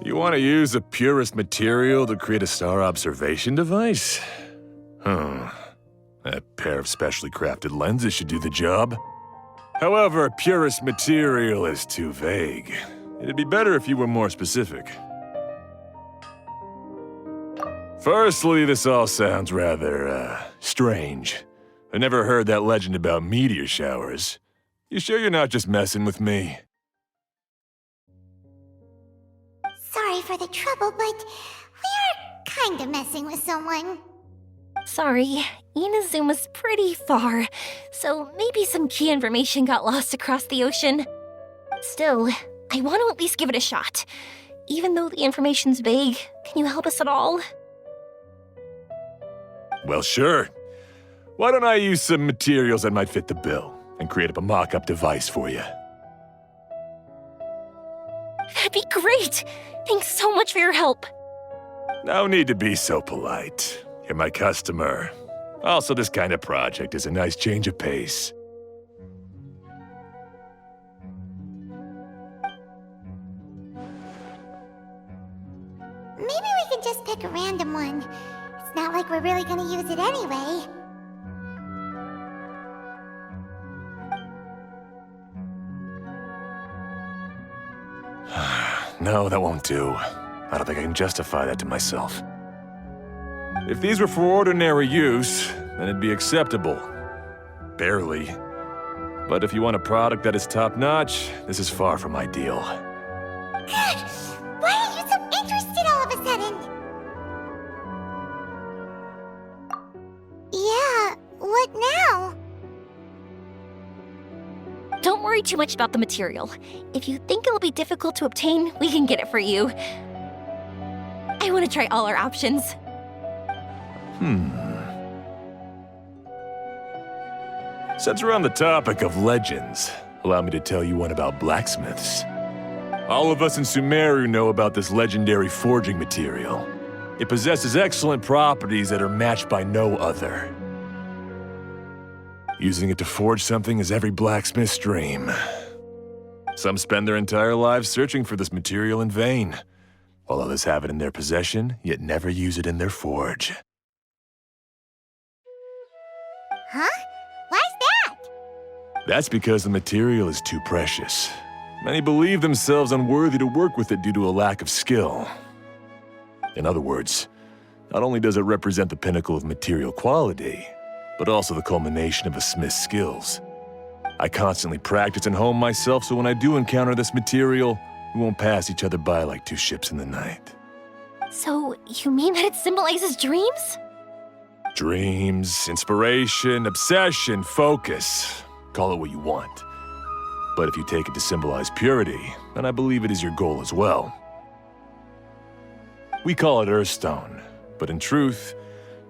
You want to use the purest material to create a star observation device? A pair of specially crafted lenses should do the job. However, purest material is too vague. It'd be better if you were more specific. Firstly, this all sounds rather, strange. I never heard that legend about meteor showers. You sure you're not just messing with me? Sorry for the trouble, but we are kinda messing with someone. Sorry, Inazuma's pretty far, so maybe some key information got lost across the ocean. Still, I want to at least give it a shot. Even though the information's vague, can you help us at all? Well, sure. Why don't I use some materials that might fit the bill and create up a mock-up device for you? That'd be great! Thanks so much for your help. No need to be so polite. You're my customer. Also, this kind of project is a nice change of pace. Maybe we can just pick a random one. It's not like we're really gonna use it anyway. No, that won't do. I don't think I can justify that to myself. If these were for ordinary use, then it'd be acceptable. Barely. But if you want a product that is top-notch, this is far from ideal. God, why are you so interested all of a sudden? Yeah, what now? Don't worry too much about the material. If you think it'll be difficult to obtain, we can get it for you. I want to try all our options. Since we're on the topic of legends, allow me to tell you one about blacksmiths. All of us in Sumeru know about this legendary forging material. It possesses excellent properties that are matched by no other. Using it to forge something is every blacksmith's dream. Some spend their entire lives searching for this material in vain, while others have it in their possession, yet never use it in their forge. Huh? Why's that? That's because the material is too precious. Many believe themselves unworthy to work with it due to a lack of skill. In other words, not only does it represent the pinnacle of material quality, but also the culmination of a smith's skills. I constantly practice and hone myself, so when I do encounter this material, we won't pass each other by like two ships in the night. So, you mean that it symbolizes dreams? Dreams, inspiration, obsession, focus. Call it what you want. But if you take it to symbolize purity, then I believe it is your goal as well. We call it Earthstone, but in truth,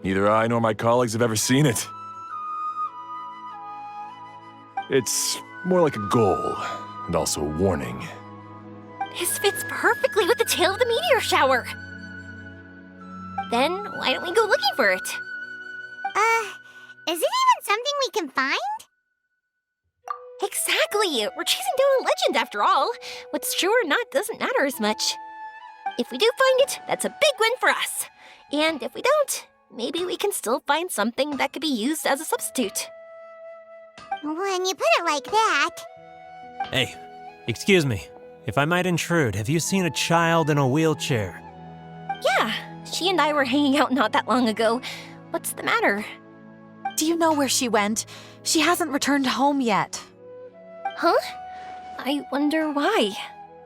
neither I nor my colleagues have ever seen it. It's more like a goal, and also a warning. This fits perfectly with the tale of the meteor shower. Then, why don't we go looking for it? Is it even something we can find? Exactly! We're chasing down a legend after all. What's true or not doesn't matter as much. If we do find it, that's a big win for us. And if we don't, maybe we can still find something that could be used as a substitute. When you put it like that... Hey, excuse me. If I might intrude, have you seen a child in a wheelchair? Yeah, she and I were hanging out not that long ago. What's the matter? Do you know where she went? She hasn't returned home yet. Huh? I wonder why.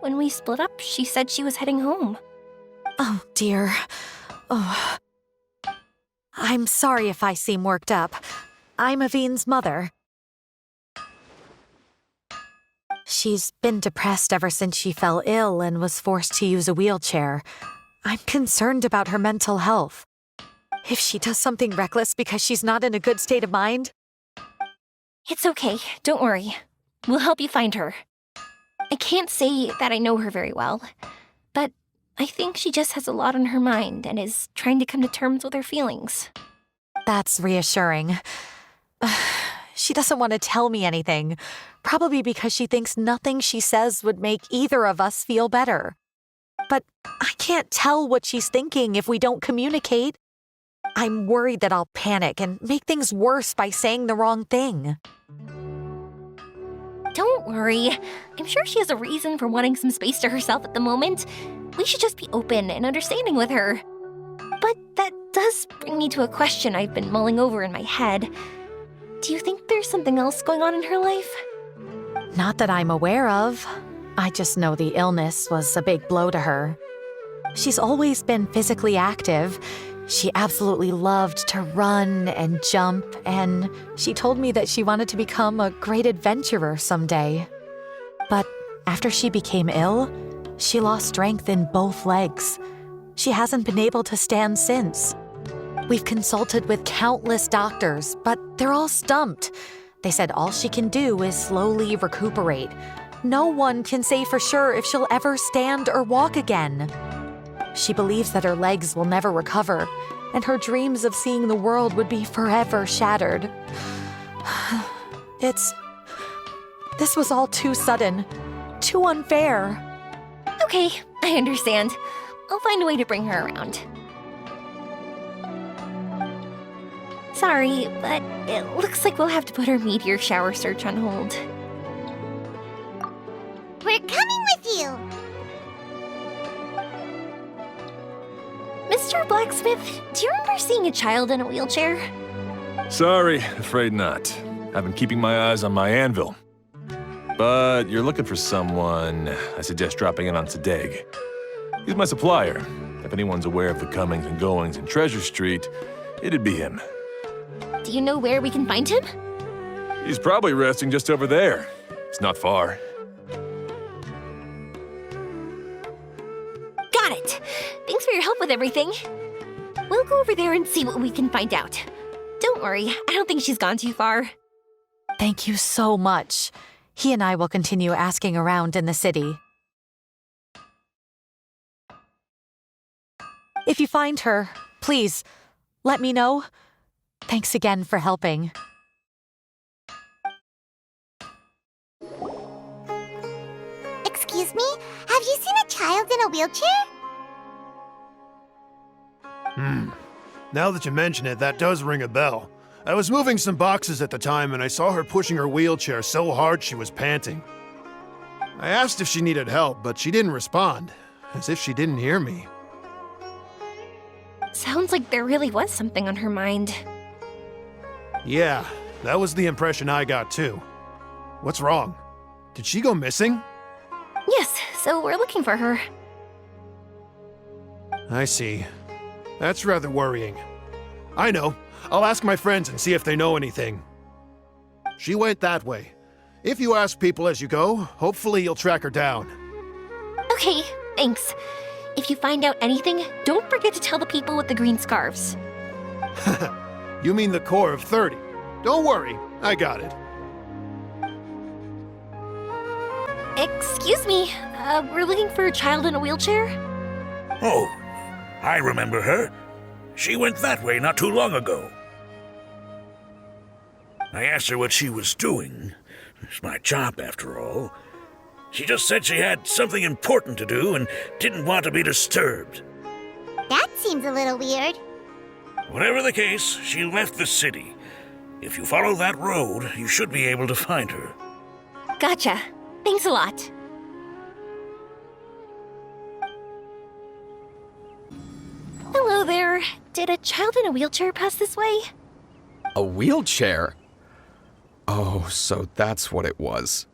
When we split up, she said she was heading home. Oh, dear. Oh. I'm sorry if I seem worked up. I'm Avine's mother. She's been depressed ever since she fell ill and was forced to use a wheelchair. I'm concerned about her mental health. If she does something reckless because she's not in a good state of mind... It's okay, don't worry. We'll help you find her. I can't say that I know her very well, but I think she just has a lot on her mind and is trying to come to terms with her feelings. That's reassuring. She doesn't want to tell me anything, probably because she thinks nothing she says would make either of us feel better. but I can't tell what she's thinking if we don't communicate. I'm worried that I'll panic and make things worse by saying the wrong thing. Don't worry. I'm sure she has a reason for wanting some space to herself at the moment. We should just be open and understanding with her. But that does bring me to a question I've been mulling over in my head. Do you think there's something else going on in her life? Not that I'm aware of. I just know the illness was a big blow to her. She's always been physically active. She absolutely loved to run and jump, and she told me that she wanted to become a great adventurer someday. But after she became ill, she lost strength in both legs. She hasn't been able to stand since. We've consulted with countless doctors, but they're all stumped. They said all she can do is slowly recuperate. No one can say for sure if she'll ever stand or walk again. She believes that her legs will never recover, and her dreams of seeing the world would be forever shattered. This was all too sudden, too unfair. Okay, I understand. I'll find a way to bring her around. Sorry, but it looks like we'll have to put our meteor shower search on hold. We're coming with you! Mr. Blacksmith, do you remember seeing a child in a wheelchair? Sorry, afraid not. I've been keeping my eyes on my anvil. But you're looking for someone, I suggest dropping in on Sadeg. He's my supplier. If anyone's aware of the comings and goings in Treasure Street, it'd be him. Do you know where we can find him? He's probably resting just over there. It's not far. Got it! Thanks for your help with everything. We'll go over there and see what we can find out. Don't worry, I don't think she's gone too far. Thank you so much. He and I will continue asking around in the city. If you find her, please, let me know. Thanks again for helping. Excuse me? Have you seen a child in a wheelchair? Now that you mention it, that does ring a bell. I was moving some boxes at the time and I saw her pushing her wheelchair so hard she was panting. I asked if she needed help, but she didn't respond, as if she didn't hear me. Sounds like there really was something on her mind. Yeah, that was the impression I got too. What's wrong? Did she go missing? Yes, so we're looking for her. I see. That's rather worrying. I know. I'll ask my friends and see if they know anything. She went that way. If you ask people as you go, hopefully you'll track her down. Okay, thanks. If you find out anything, don't forget to tell the people with the green scarves. You mean the core of 30. Don't worry, I got it. Excuse me, we're looking for a child in a wheelchair? Oh, I remember her. She went that way not too long ago. I asked her what she was doing. It's my job, after all. She just said she had something important to do and didn't want to be disturbed. That seems a little weird. Whatever the case, she left the city. If you follow that road, you should be able to find her. Gotcha. Thanks a lot. Hello there. Did a child in a wheelchair pass this way? A wheelchair? Oh, so that's what it was.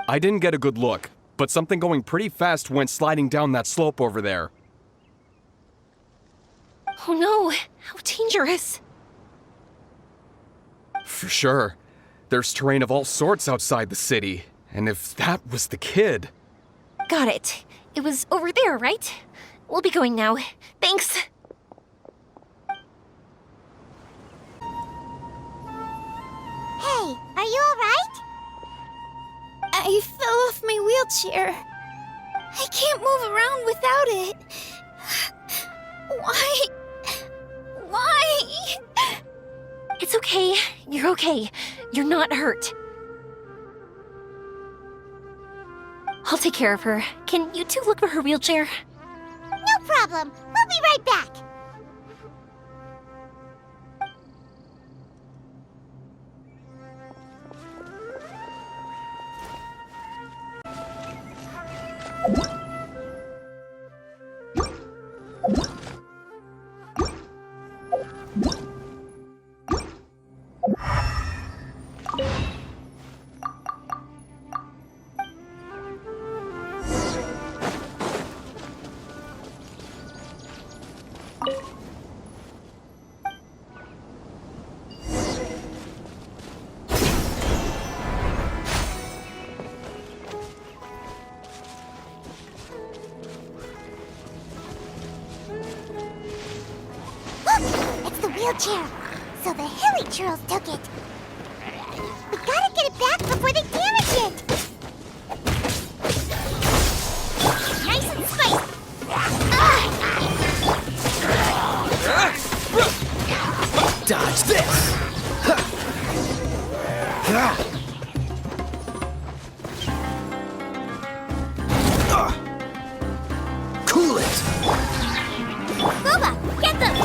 I didn't get a good look, but something going pretty fast went sliding down that slope over there. Oh no, how dangerous. For sure. There's terrain of all sorts outside the city, and if that was the kid... Got it. It was over there, right? We'll be going now. Thanks. Hey, are you alright? I fell off my wheelchair. I can't move around without it. Why? Why? It's okay. You're okay. You're not hurt. I'll take care of her. Can you two look for her wheelchair? problem. We'll be right back. Wheelchair. So the hilly churls took it. We gotta get it back before they damage it. Nice and spicy. Dodge this. Cool it. Boba, get them.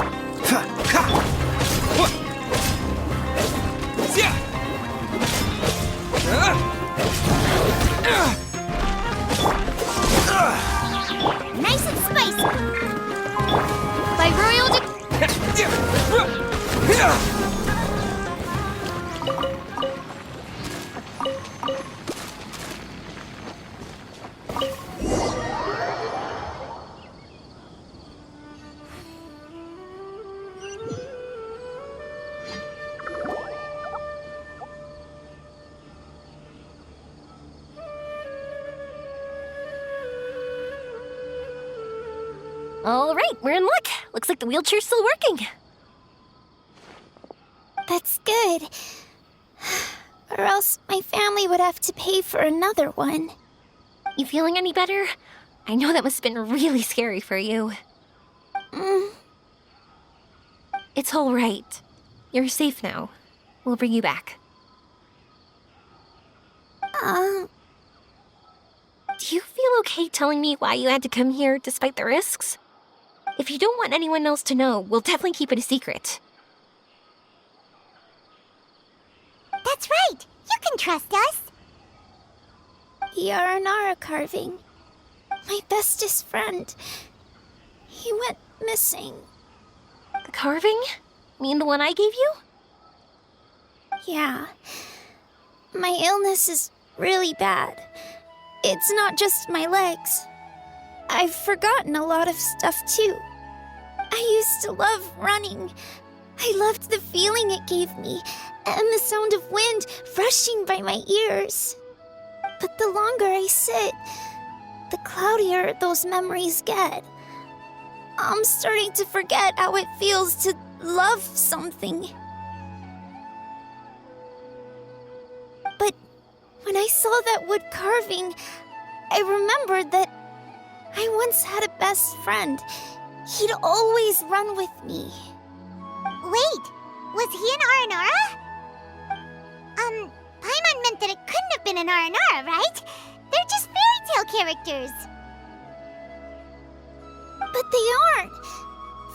Nice and spicy. By royal All right, we're in luck. Looks like the wheelchair's still working. That's good. Or else my family would have to pay for another one. You feeling any better? I know that must have been really scary for you. It's all right. You're safe now. We'll bring you back. Do you feel okay telling me why you had to come here despite the risks? If you don't want anyone else to know, we'll definitely keep it a secret. That's right. You can trust us. The Aranara carving. My bestest friend. He went missing. The carving? Mean the one I gave you? Yeah. My illness is really bad. It's not just my legs. I've forgotten a lot of stuff too. I used to love running. I loved the feeling it gave me, and the sound of wind rushing by my ears. But the longer I sit, the cloudier those memories get. I'm starting to forget how it feels to love something. But when I saw that wood carving, I remembered that I once had a best friend. He'd always run with me. Wait, was he an Aranara? Paimon meant that it couldn't have been an Aranara, right? They're just fairy tale characters. But they aren't.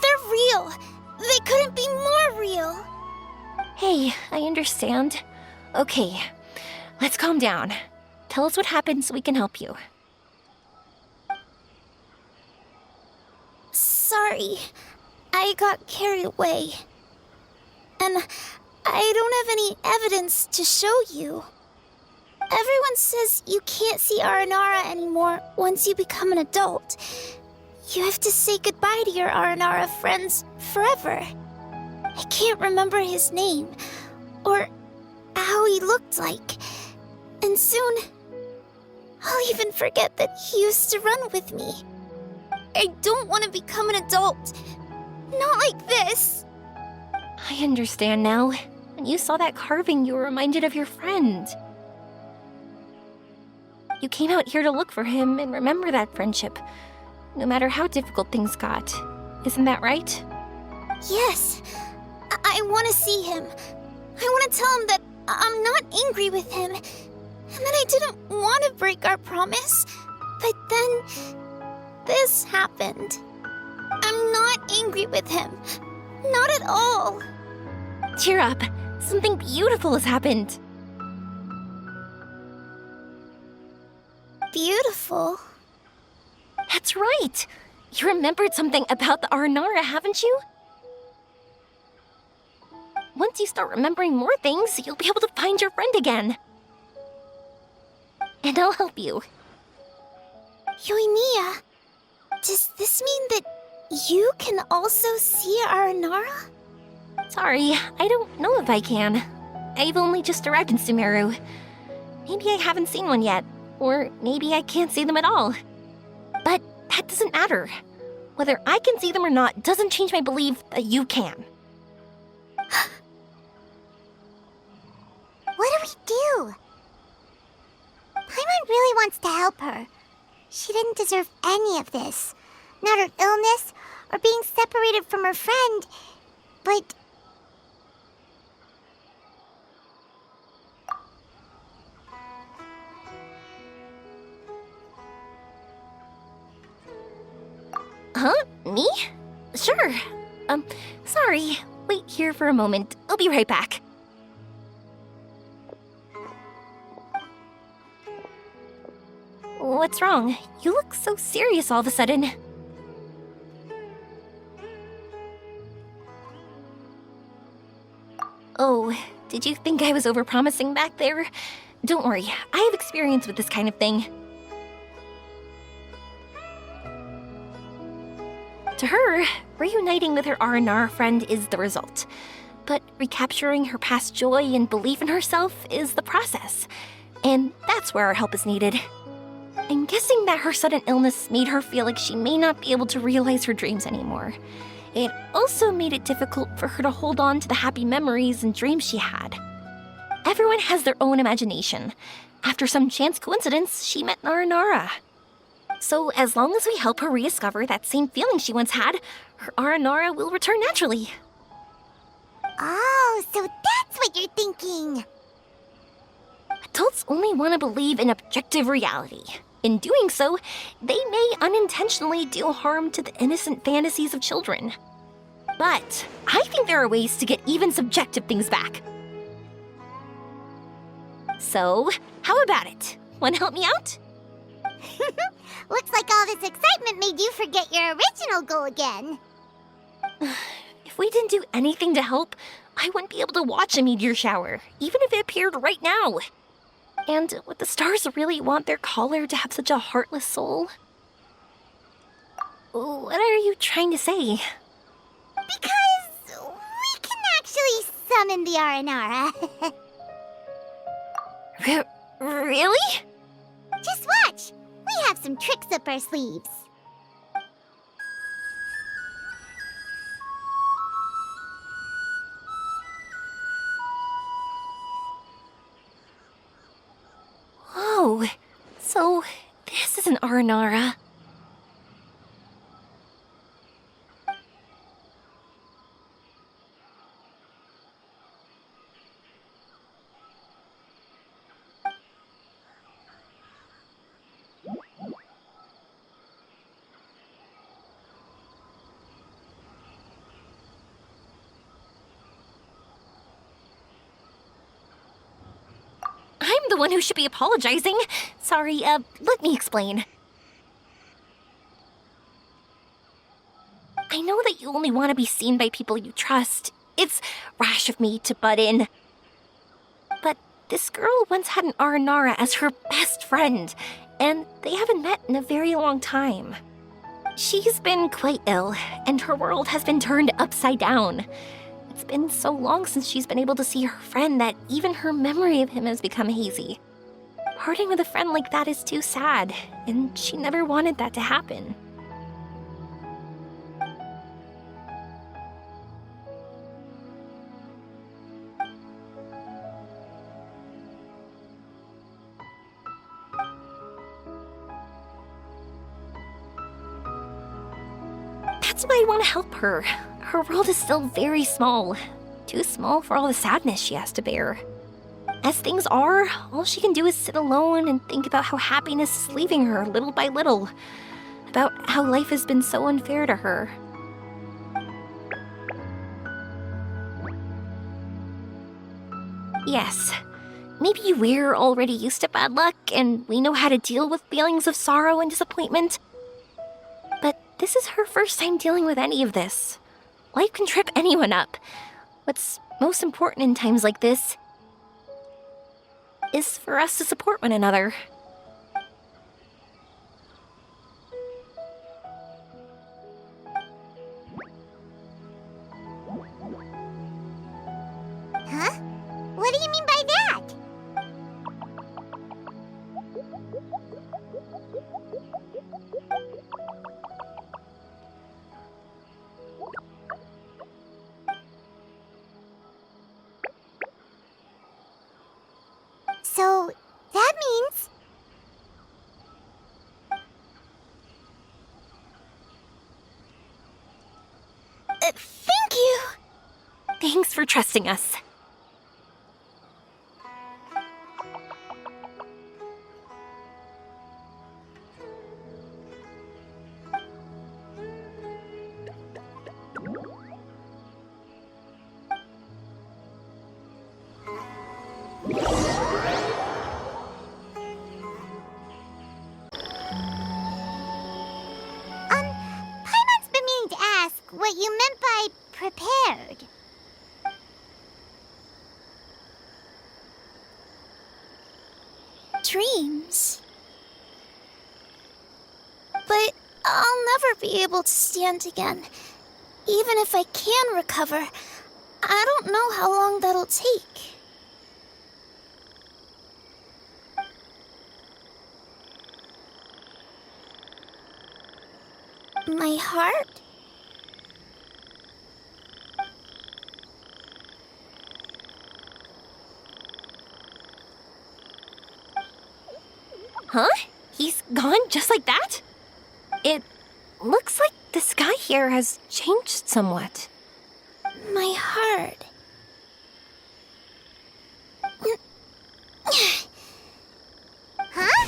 They're real. They couldn't be more real. Hey, I understand. Okay, let's calm down. Tell us what happened so we can help you. Sorry, I got carried away. And I don't have any evidence to show you. Everyone says you can't see Aranara anymore once you become an adult. You have to say goodbye to your Aranara friends forever. I can't remember his name, or how he looked like. And soon, I'll even forget that he used to run with me. I don't want to become an adult. Not like this. I understand now. When you saw that carving, you were reminded of your friend. You came out here to look for him and remember that friendship, no matter how difficult things got. Isn't that right? Yes. I want to see him. I want to tell him that I'm not angry with him, and that I didn't want to break our promise. But then, this happened. I'm not angry with him. Not at all. Cheer up. Something beautiful has happened. Beautiful. That's right. You remembered something about the Aranara, haven't you? Once you start remembering more things, you'll be able to find your friend again. And I'll help you. Yoimiya, does this mean that you can also see Aranara? Sorry, I don't know if I can. I've only just arrived in Sumeru. Maybe I haven't seen one yet, or maybe I can't see them at all. But that doesn't matter. Whether I can see them or not doesn't change my belief that you can. What do we do? Paimon really wants to help her. She didn't deserve any of this. Not her illness, or being separated from her friend. But... Huh? Me? Sure. Sorry. Wait here for a moment. I'll be right back. What's wrong? You look so serious all of a sudden. Oh, did you think I was overpromising back there? Don't worry, I have experience with this kind of thing. To her, reuniting with her Aranara friend is the result. But recapturing her past joy and belief in herself is the process. And that's where our help is needed. I'm guessing that her sudden illness made her feel like she may not be able to realize her dreams anymore. It also made it difficult for her to hold on to the happy memories and dreams she had. Everyone has their own imagination. After some chance coincidence, she met Aranara. So as long as we help her rediscover that same feeling she once had, her Aranara will return naturally. Oh, so that's what you're thinking. Adults only want to believe in objective reality. In doing so, they may unintentionally do harm to the innocent fantasies of children. But I think there are ways to get even subjective things back. So, how about it? Want to help me out? Looks like all this excitement made you forget your original goal again. If we didn't do anything to help, I wouldn't be able to watch a meteor shower, even if it appeared right now. And would the stars really want their caller to have such a heartless soul? What are you trying to say? Because we can actually summon the Aranara. Really? Just watch. We have some tricks up our sleeves. Whoa, so this is an Aranara. I'm the one who should be apologizing. Sorry, let me explain. I know that you only want to be seen by people you trust. It's rash of me to butt in. But this girl once had an Aranara as her best friend, and they haven't met in a very long time. She's been quite ill, and her world has been turned upside down. It's been so long since she's been able to see her friend that even her memory of him has become hazy. Parting with a friend like that is too sad, and she never wanted that to happen. That's why I want to help her. Her world is still very small. Too small for all the sadness she has to bear. As things are, all she can do is sit alone and think about how happiness is leaving her little by little. about how life has been so unfair to her. Yes, maybe we're already used to bad luck and we know how to deal with feelings of sorrow and disappointment. But this is her first time dealing with any of this. Life can trip anyone up. What's most important in times like this is for us to support one another. Huh? What do you mean by that? So, that means... Thank you! Thanks for trusting us. Paimon's been meaning to ask what you meant by prepared. Dreams. But I'll never be able to stand again. Even if I can recover, I don't know how long that'll take. My heart? Huh? He's gone just like that? It looks like the sky here has changed somewhat. My heart. Huh?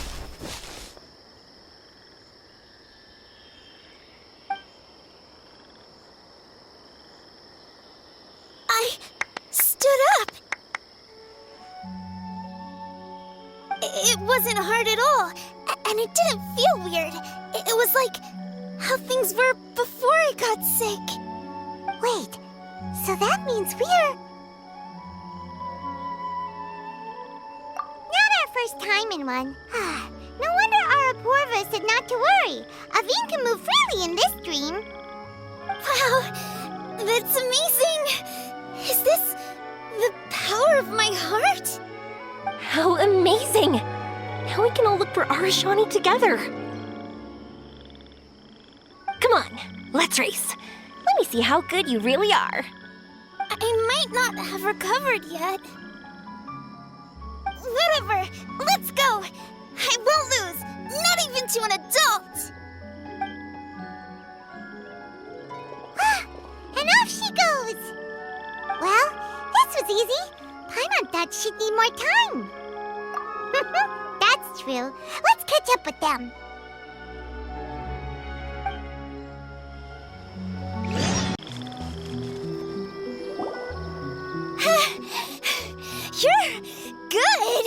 I stood up. It wasn't hard at all, and it didn't feel weird. It was like how things were before I got sick. Wait, so that means we're... Not our first time in one. No wonder Arapurva said not to worry. Aveen can move freely in this dream. Wow, that's amazing! Is this the power of my heart? How amazing! Now we can all look for Arashani together. Come on, let's race. Let me see how good you really are. I might not have recovered yet. Whatever, let's go! I won't lose, not even to an adult! And off she goes! Well, this was easy. Paimon thought she'd need more time. That's true. Let's catch up with them. You're good!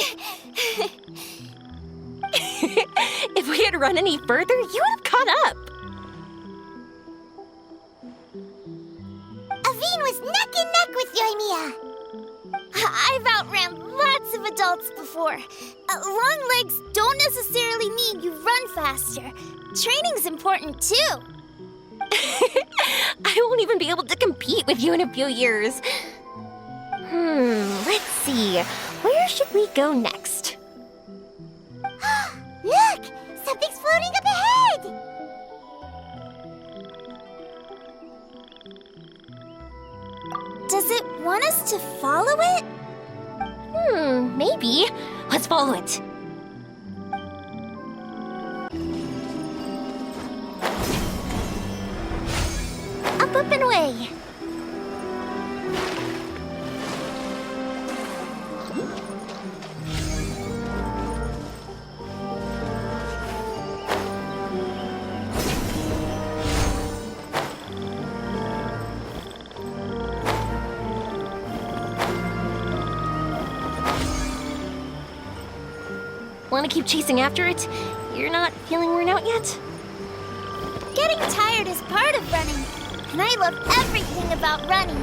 If we had run any further, you would have caught up. Aveen was neck and neck with Yoimiya. I've outran lots of adults before. Long legs don't necessarily mean you run faster. Training's important too. I won't even be able to compete with you in a few years. Let's see. Where should we go next? Look! Something's floating up ahead! Does it want us to follow it? Maybe. Let's follow it. Up and away! Want to keep chasing after it? You're not feeling worn out yet? Getting tired is part of running, and I love everything about running.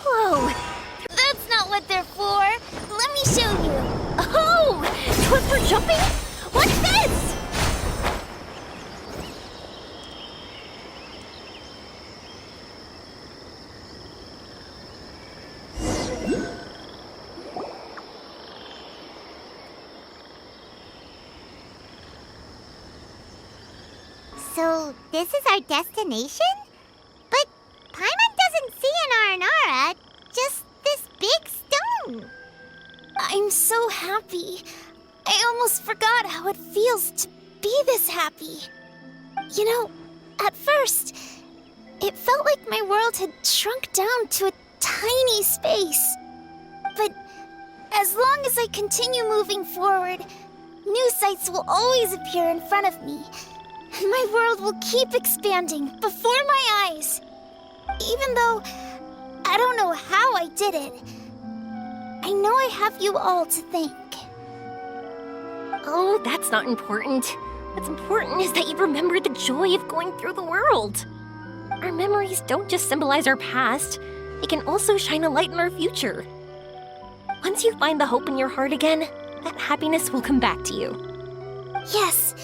Whoa! That's not what they're for. Let me show you. Oh! So it's for jumping? Watch this! So, this is our destination? But Paimon doesn't see an Aranara, just this big stone. I'm so happy. I almost forgot how it feels to be this happy. You know, at first, it felt like my world had shrunk down to a tiny space. But as long as I continue moving forward, new sights will always appear in front of me. And my world will keep expanding before my eyes. Even though I don't know how I did it, I know I have you all to thank. Oh, that's not important. What's important is that you remember the joy of going through the world. Our memories don't just symbolize our past, they can also shine a light in our future. Once you find the hope in your heart again, that happiness will come back to you. Yes.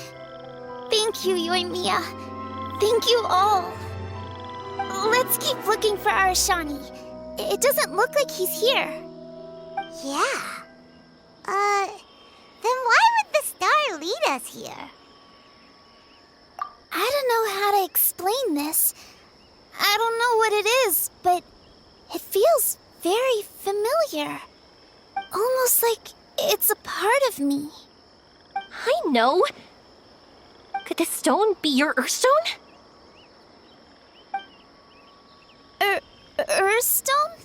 Thank you, Yoimiya. Thank you all. Let's keep looking for Arashani. It doesn't look like he's here. Yeah. Then why would the star lead us here? I don't know how to explain this. I don't know what it is, but it feels very familiar. Almost like it's a part of me. I know. Could this stone be your Earthstone? Earthstone?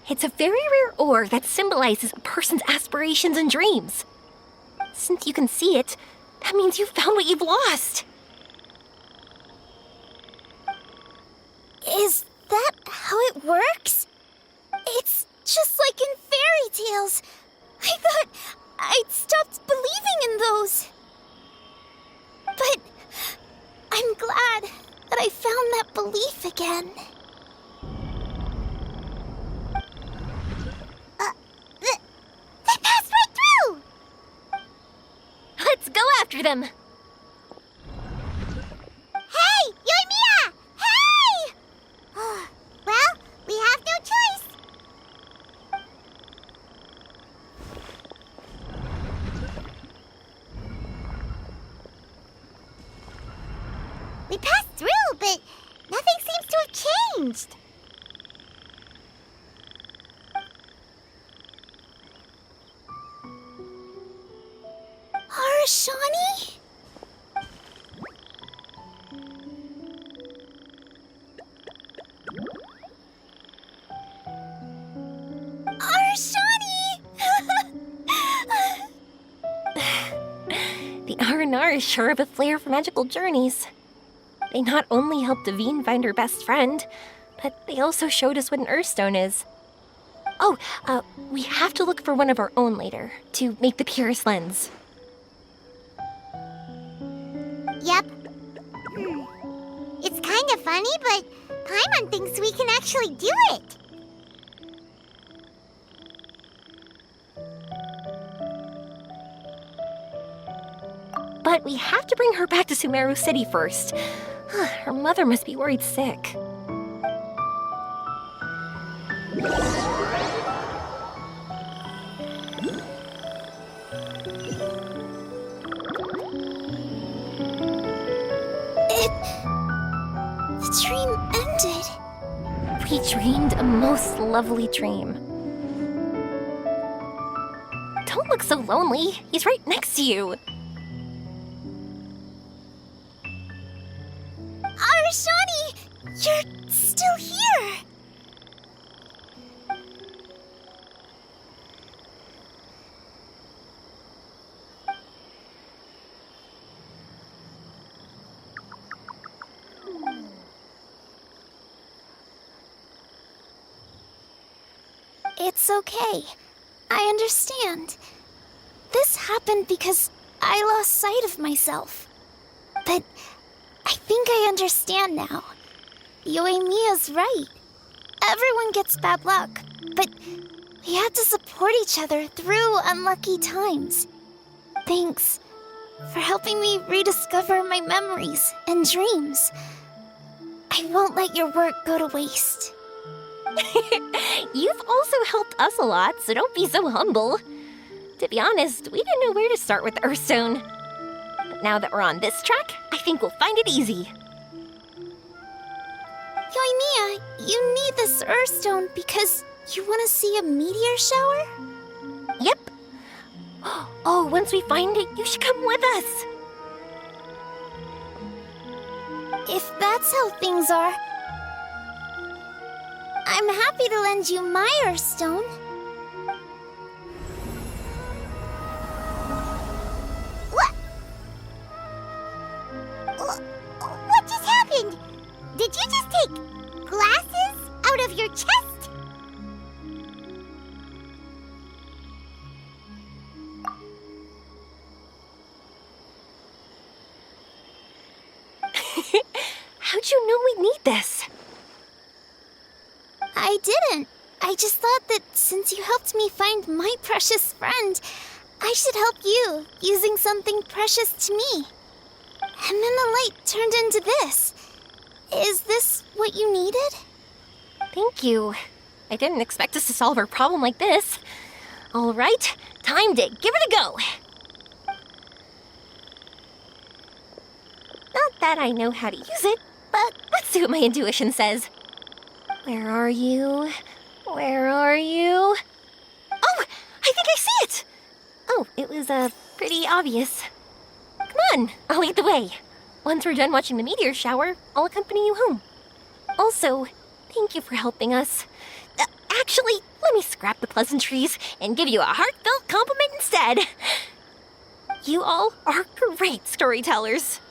It's a very rare ore that symbolizes a person's aspirations and dreams. Since you can see it, that means you found what you've lost. Is that how it works? It's just like in fairy tales. I thought I'd stopped believing in those. But I'm glad that I found that belief again. They passed right through! Let's go after them. Hey, Yoimiya! Hey! Well, we have no choice. We passed through, but nothing seems to have changed. Arashani? The R&R is sure of a flair for magical journeys. They not only helped Devine find her best friend, but they also showed us what an Earthstone is. Oh, we have to look for one of our own later, to make the purest lens. Yep. It's kind of funny, but Paimon thinks we can actually do it. But we have to bring her back to Sumeru City first. Her mother must be worried sick. The dream ended. We dreamed a most lovely dream. Don't look so lonely. He's right next to you. Arashani! You're still here! It's okay. I understand. This happened because I lost sight of myself. But I think I understand now. Yoimiya's right. Everyone gets bad luck, but we have to support each other through unlucky times. Thanks for helping me rediscover my memories and dreams. I won't let your work go to waste. You've also helped us a lot, so don't be so humble. To be honest, we didn't know where to start with the Earthstone. But now that we're on this track, I think we'll find it easy. Yoimiya, you need this Earthstone because you want to see a meteor shower? Yep. Oh, once we find it, you should come with us. If that's how things are, I'm happy to lend you my Earthstone. What just happened? Did you just take glasses out of your chest? How'd you know we'd need this? I didn't. I just thought that since you helped me find my precious friend, I should help you using something precious to me. And then the light turned into this. Is this what you needed? Thank you. I didn't expect us to solve our problem like this. All right, time to give it a go. Not that I know how to use it, but let's see what my intuition says. Where are you? Where are you? Oh, I think I see it! Oh, it was, pretty obvious. Come on, I'll lead the way. Once we're done watching the meteor shower, I'll accompany you home. Also, thank you for helping us. Actually, let me scrap the pleasantries and give you a heartfelt compliment instead. You all are great storytellers.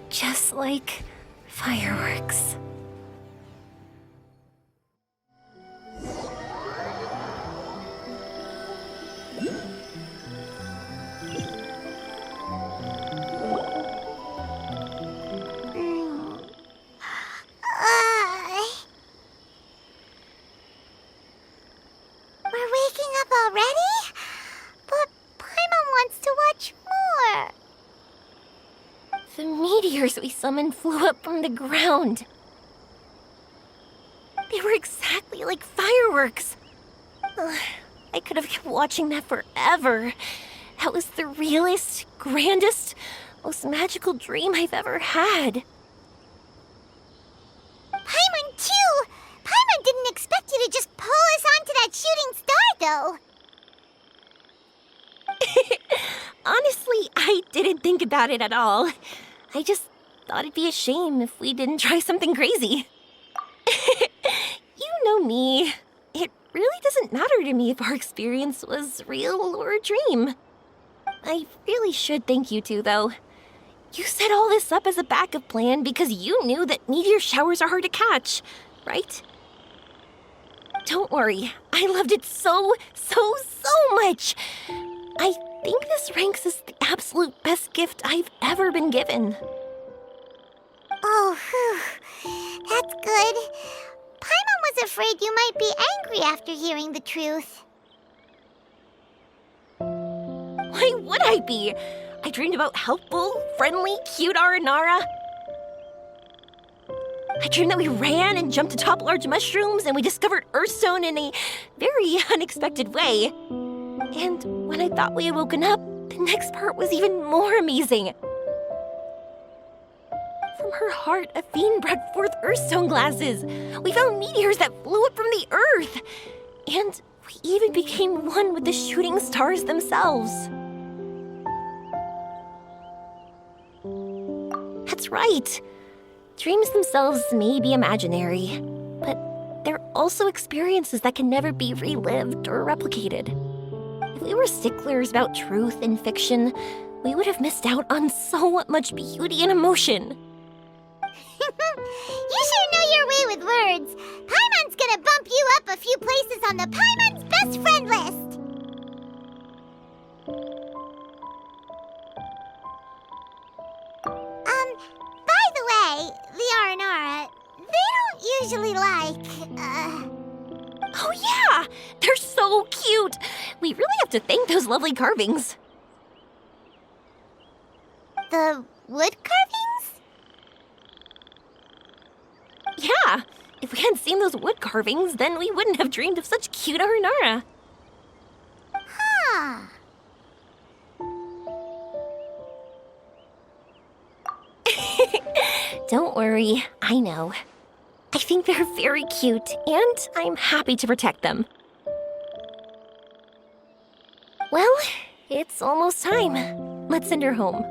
Just like fireworks. We're waking up already? But Paimon wants to watch more. The meteors we summoned flew up from the ground. They were exactly like fireworks. Ugh, I could have kept watching that forever. That was the realest, grandest, most magical dream I've ever had. Paimon, too! Paimon didn't expect you to just pull us onto that shooting star, though. Honestly, I didn't think about it at all. I just thought it'd be a shame if we didn't try something crazy. You know me. It really doesn't matter to me if our experience was real or a dream. I really should thank you two, though. You set all this up as a backup plan because you knew that meteor showers are hard to catch, right? Don't worry, I loved it so much. I think this ranks as the absolute best gift I've ever been given. Oh, whew. That's good. Paimon was afraid you might be angry after hearing the truth. Why would I be? I dreamed about helpful, friendly, cute Aranara. I dreamed that we ran and jumped atop large mushrooms and we discovered Earthstone in a very unexpected way. And when I thought we had woken up, the next part was even more amazing. From her heart, a fiend brought forth Earthstone glasses. We found meteors that flew up from the Earth. And we even became one with the shooting stars themselves. That's right. Dreams themselves may be imaginary, but they're also experiences that can never be relived or replicated. If we were sticklers about truth in fiction, we would have missed out on so much beauty and emotion. You sure know your way with words. Paimon's gonna bump you up a few places on the Paimon's best friend list. By the way, the Aranara, they don't usually Oh yeah! They're so cute! We really have to thank those lovely carvings. the wood carvings? Yeah! If we hadn't seen those wood carvings, then we wouldn't have dreamed of such cute Aranara. Huh. Don't worry, I know. I think they're very cute, and I'm happy to protect them. Well, it's almost time. Let's send her home.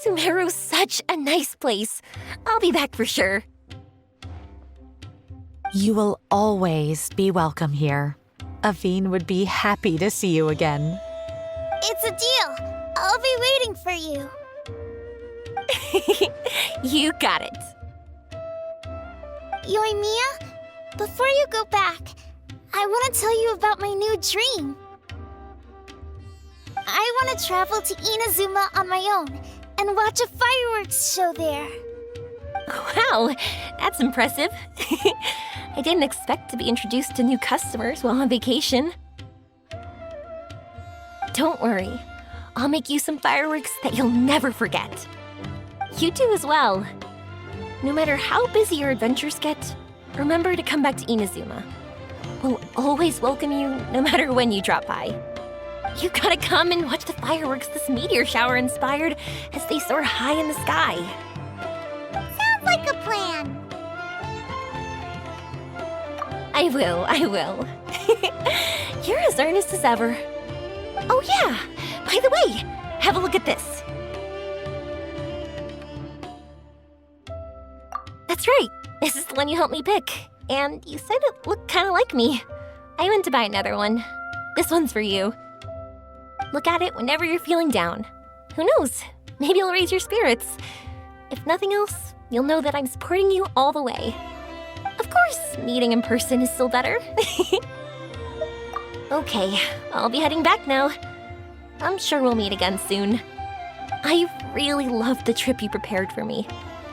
Sumeru's such a nice place. I'll be back for sure. You will always be welcome here. Aveen would be happy to see you again. It's a deal. I'll be waiting for you. You got it. Yoimiya, before you go back, I want to tell you about my new dream. I want to travel to Inazuma on my own and watch a fireworks show there. Wow, that's impressive. I didn't expect to be introduced to new customers while on vacation. Don't worry, I'll make you some fireworks that you'll never forget. You do as well. No matter how busy your adventures get, remember to come back to Inazuma. We'll always welcome you no matter when you drop by. You gotta come and watch the fireworks this meteor shower inspired as they soar high in the sky. Sounds like a plan. I will. You're as earnest as ever. Oh yeah, by the way, have a look at this. That's right, this is the one you helped me pick. And you said it looked kind of like me. I went to buy another one. This one's for you. Look at it whenever you're feeling down. Who knows? Maybe it'll raise your spirits. If nothing else, you'll know that I'm supporting you all the way. Of course, meeting in person is still better. Okay, I'll be heading back now. I'm sure we'll meet again soon. I really loved the trip you prepared for me.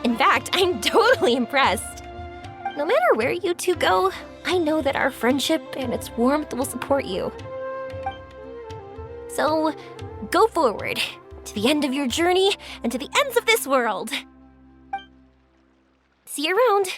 In fact, I'm totally impressed. No matter where you two go, I know that our friendship and its warmth will support you. So, go forward, to the end of your journey and to the ends of this world. See you around.